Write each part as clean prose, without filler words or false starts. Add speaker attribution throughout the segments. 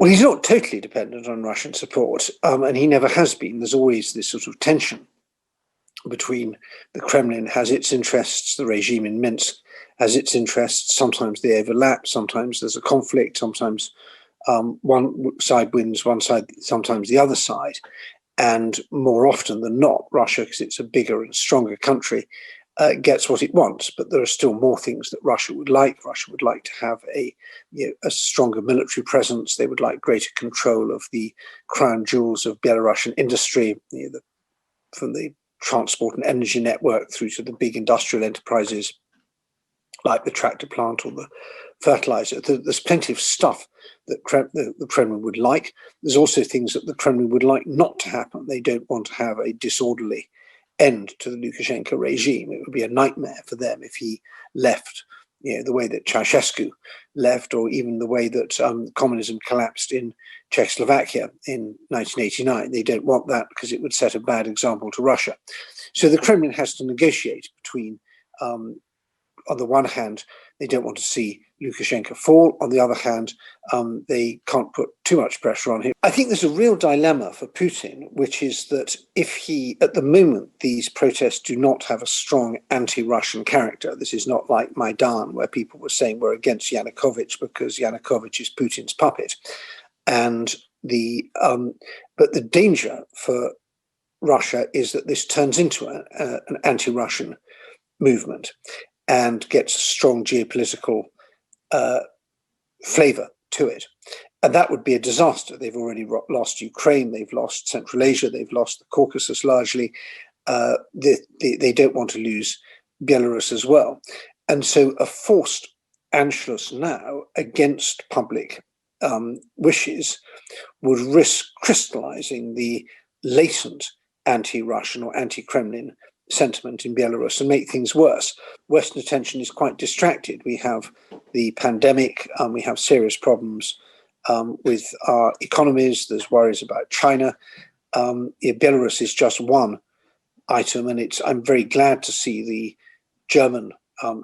Speaker 1: Well, he's not totally dependent on Russian support, and he never has been. There's always this sort of tension between the Kremlin has its interests, the regime in Minsk has its interests. Sometimes they overlap, sometimes there's a conflict, sometimes one side wins, one side, sometimes the other side. And more often than not, Russia, because it's a bigger and stronger country, gets what it wants. But there are still more things that Russia would like. Russia would like to have a stronger military presence. They would like greater control of the crown jewels of Belarusian industry, from the transport and energy network through to the big industrial enterprises like the tractor plant or the fertilizer. There's plenty of stuff that the Kremlin would like. There's also things that the Kremlin would like not to happen. They don't want to have a disorderly end to the Lukașenka regime. It would be a nightmare for them if he left, the way that Ceaușescu left, or even the way that communism collapsed in Czechoslovakia in 1989. They don't want that because it would set a bad example to Russia. So the Kremlin has to negotiate between, on the one hand, they don't want to see Lukașenka fall. On the other hand, they can't put too much pressure on him. I think there's a real dilemma for Putin, which is that if at the moment, these protests do not have a strong anti-Russian character. This is not like Maidan, where people were saying we're against Yanukovych because Yanukovych is Putin's puppet. And but the danger for Russia is that this turns into an anti-Russian movement and gets a strong geopolitical flavor to it. And that would be a disaster. They've already lost Ukraine, they've lost Central Asia, they've lost the Caucasus largely. They don't want to lose Belarus as well. And so a forced Anschluss now against public wishes would risk crystallizing the latent anti-Russian or anti-Kremlin sentiment in Belarus and make things worse. Western attention is quite distracted. We have the pandemic, we have serious problems with our economies, there's worries about China. Belarus is just one item, and I'm very glad to see the German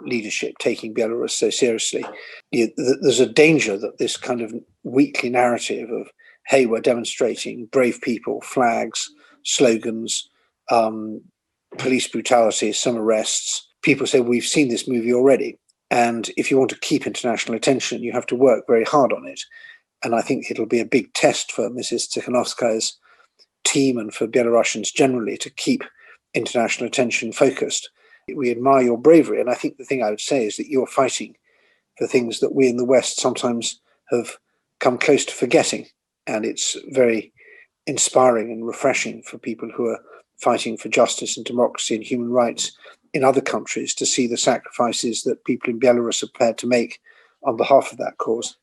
Speaker 1: leadership taking Belarus so seriously. There's a danger that this kind of weekly narrative of, hey, we're demonstrating, brave people, flags, slogans, police brutality, some arrests. People say, we've seen this movie already. And if you want to keep international attention, you have to work very hard on it. And I think it'll be a big test for Mrs. Tikhanovskaya's team and for Belarusians generally to keep international attention focused. We admire your bravery. And I think the thing I would say is that you're fighting for things that we in the West sometimes have come close to forgetting. And it's very inspiring and refreshing for people who are fighting for justice and democracy and human rights in other countries to see the sacrifices that people in Belarus are prepared to make on behalf of that cause.